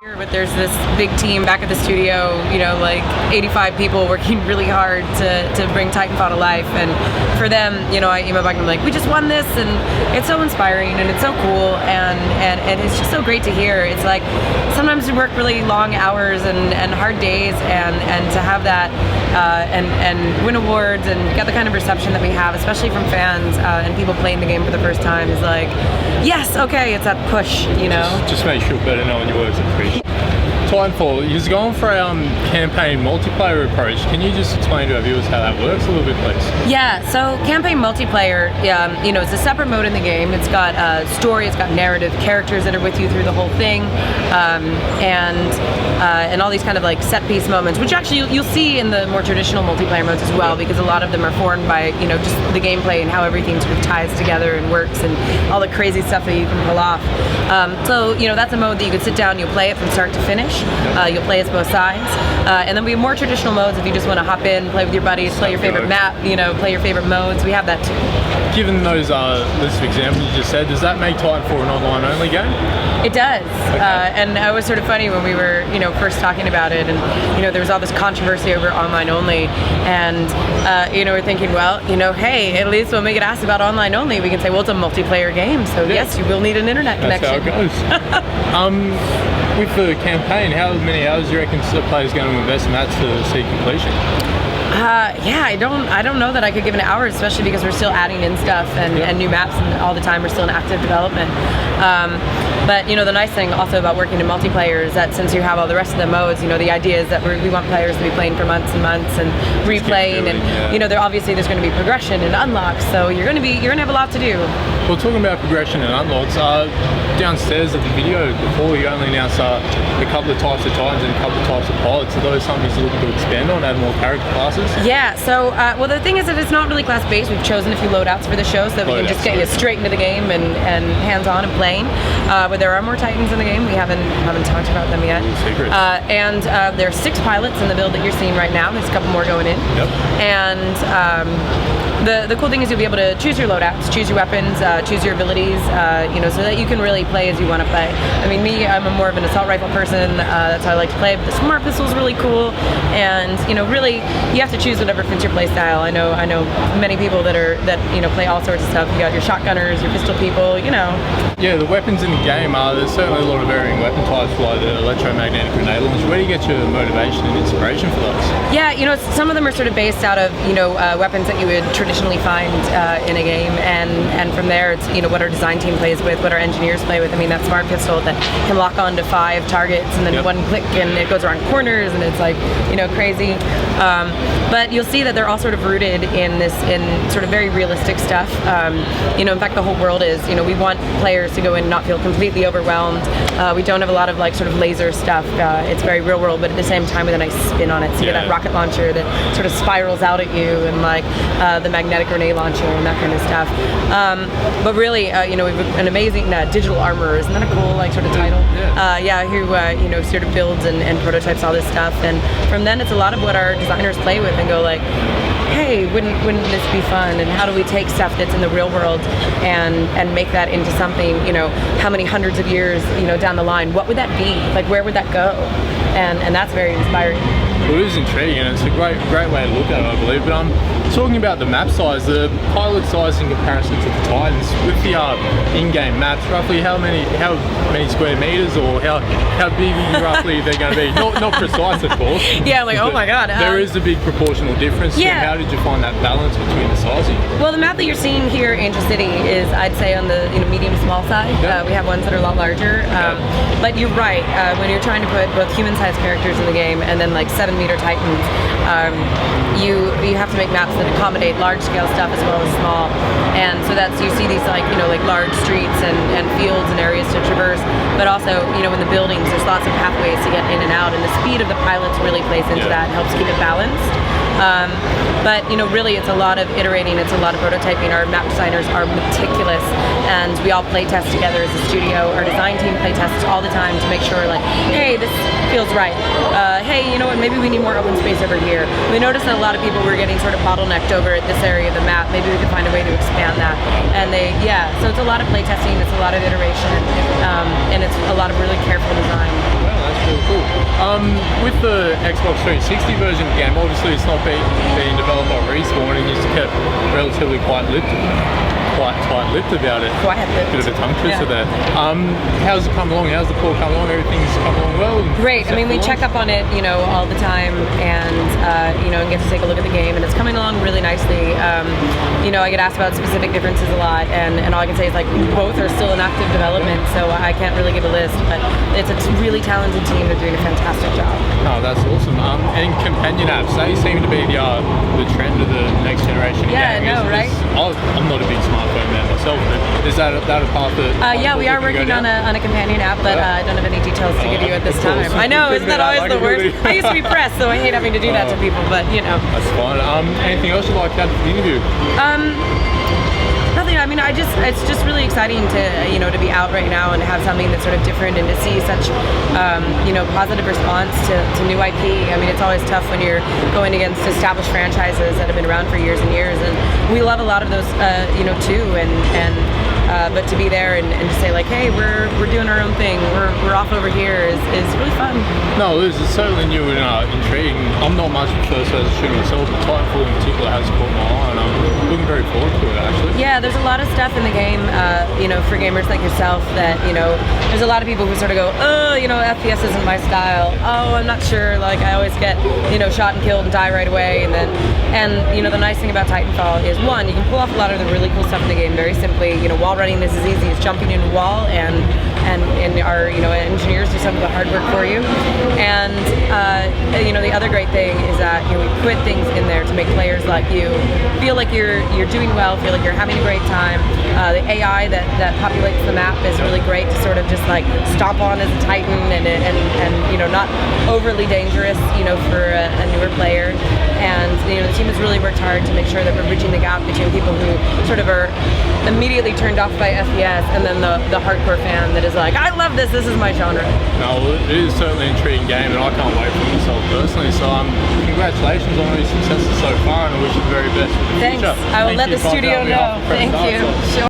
But there's this big team back at the studio, you know, like 85 people working really hard to bring Titanfall to life. And for them, you know, I email back and I'm like, we just won this, and it's so inspiring and it's so cool, and it's just so great to hear. It's like sometimes we work really long hours and hard days, and to have that and win awards and get the kind of reception that we have, especially from fans and people playing the game for the first time, is like, yes, okay, it's that push, you know. Just makes you feel better knowing your work's appreciated. Titanfall, you're going for a campaign multiplayer approach. Can you just explain to our viewers how that works a little bit, please? Yeah, so campaign multiplayer, you know, it's a separate mode in the game. It's got story, it's got narrative, characters that are with you through the whole thing, and all these kind of like set piece moments, which actually you'll see in the more traditional multiplayer modes as well, because a lot of them are formed by, you know, just the gameplay and how everything sort of ties together and works, and all the crazy stuff that you can pull off. So, you know, that's a mode that you could sit down, you'll play it from start to finish. You'll play as both sides, and then we have more traditional modes if you just want to hop in, play with your buddies, play your favorite map, you know, play your favorite modes. We have that too. Given those list of examples you just said, does that make Titanfall an online-only game? It does, Okay. and it was sort of funny when we were, you know, first talking about it, and you know, there was all this controversy over online only, and you know, we're thinking, well, you know, hey, at least when we get asked about online only, we can say, well, it's a multiplayer game, so yes, you will need an internet connection. That's how it goes. With the campaign, how many hours do you reckon the player's going to invest in that to see completion? Yeah, I don't know that I could give an hour, especially because we're still adding in stuff and new maps, and all the time we're still in active development. But you know, the nice thing also about working in multiplayer is that since you have all the rest of the modes, you know, the idea is that we want players to be playing for months and months and replaying, and you know, there's going to be progression and unlocks, so you're going to have a lot to do. Well, talking about progression and unlocks, downstairs at the video before you only announced a couple of types of Titans and a couple of types of pilots. Are those something you're looking to expand on, add more character classes? Yeah, so, well, the thing is that it's not really class-based. We've chosen a few loadouts for the show so that we can just get you straight into the game and hands-on and playing. But there are more Titans in the game. We haven't talked about them yet. Secrets. And there are 6 pilots in the build that you're seeing right now. There's a couple more going in. Yep. And the cool thing is you'll be able to choose your loadouts, choose your weapons, choose your abilities, you know, so that you can really play as you want to play. I mean, I'm more of an assault rifle person. That's how I like to play. But the smart pistol is really cool, and you know, really, you have to choose whatever fits your play style. I know many people that you know, play all sorts of stuff. You got your shotgunners, your pistol people, you know. Yeah, the weapons in the game there's certainly a lot of varying weapon types, like the electromagnetic grenade launcher. Where do you get your motivation and inspiration for those? Yeah, you know, some of them are sort of based out of, you know, weapons that you would traditionally find in a game, and from there it's, you know, what our design team plays with, what our engineers play with. I mean, that smart pistol that can lock on to 5 targets and then one click and it goes around corners, and it's like, you know, crazy. But you'll see that they're all sort of rooted in sort of very realistic stuff. You know, in fact, the whole world is, you know, we want players to go in and not feel completely overwhelmed. We don't have a lot of like sort of laser stuff. It's very real world, but at the same time with a nice spin on it. So you get that rocket launcher that sort of spirals out at you, and like the magnetic grenade launcher and that kind of stuff. But really, you know, we've an amazing digital armorer. Isn't that a cool like sort of title? Who you know, sort of builds and prototypes all this stuff, and from then it's a lot of what our designers play with and go like, hey, wouldn't this be fun? And how do we take stuff that's in the real world and make that into something, you know, how many hundreds of years, you know, down the line, what would that be? Like, where would that go? And that's very inspiring. Well, it is intriguing, and it's a great way to look at it, I believe. But talking about the map size, the pilot size in comparison to the Titans, with the in-game maps, roughly how many square meters, or how big roughly they're going to be? Not precise, of course. Yeah, like, oh my God. There is a big proportional difference. Yeah. How did you find that balance between the sizing? Well, the map that you're seeing here, Angel City, is, I'd say, on the, you know, medium-small side. We have ones that are a lot larger. But you're right. When you're trying to put both human-sized characters in the game and then like 7-meter Titans, you have to make maps that accommodate large-scale stuff as well as small. And so you see these like, you know, like large streets and fields and areas to traverse. But also, you know, in the buildings, there's lots of pathways to get in and out, and the speed of the pilots really plays into that and helps keep it balanced. But you know, really, it's a lot of iterating. It's a lot of prototyping. Our map designers are meticulous, and we all play test together as a studio. Our design team play tests all the time to make sure, like, hey, this feels right. Hey, you know what? Maybe we need more open space over here. We noticed that a lot of people were getting sort of bottlenecked over at this area of the map. Maybe we could find a way to expand that. And so it's a lot of play testing. It's a lot of iteration, and it's a lot of really careful design. Well, that's Cool, cool. With the Xbox 360 version of the game, obviously it's not being developed by Respawn, and it's kept relatively quite tight-lipped about it. Quiet-lipped. Bit of a tongue twister Yeah. there. How's it come along? How's the port come along? Everything's come along well? Great. I mean, we check up on it, all the time, and and get to take a look at the game, and it's coming along really nicely. I get asked about specific differences a lot, and all I can say is like both are still in active development, so I can't really give a list, but it's a really talented team. They're doing a fantastic job. Oh, that's awesome. And companion apps, they seem to be the trend of the next generation. Yeah, gaming, no, right? I'm not a big smartphone man myself, but is that a path that? Yeah, we are working on a companion app, but I don't have any details to give you at this time. I know, isn't that always the worst? I used to be press, so I hate having to do that to people, but That's fine. Anything else you'd like to add to the interview? Nothing. I mean, it's just really exciting to be out right now and have something that's sort of different, and to see such positive response to new IP. I mean, it's always tough when you're going against established franchises that have been around for years and years, and we love a lot of those too, but to be there and to say like, hey, we're doing our own thing, we're off over here is really fun. No, it's certainly new and intriguing. I'm not much of a first-person shooter myself, but Titanfall in particular has caught my eye, and I'm looking very forward to it actually. Yeah, there's a lot of stuff in the game, for gamers like yourself that, there's a lot of people who sort of go, oh, FPS isn't my style. Oh, I'm not sure. Like, I always get, shot and killed and die right away. And the nice thing about Titanfall is, one, you can pull off a lot of the really cool stuff in the game very simply. Wall running is as easy as jumping in a wall, and our, engineers do some of the hard work for you. And, the other great thing is that, we put things in there to make players like you feel like you're doing well, feel like you're having a great time. The AI that populates the map is really great to sort of just like stomp on as a Titan and not overly dangerous, for a newer player. And the team has really worked hard to make sure that we're bridging the gap between people who sort of are immediately turned off by FPS, and then the hardcore fan that is like, I love this is my genre. No, it is certainly an intriguing game, and I can't wait for myself personally. So congratulations on all your successes so far, and I wish you the very best for the Thanks. future. I will let the studio know. Thank you. Sure.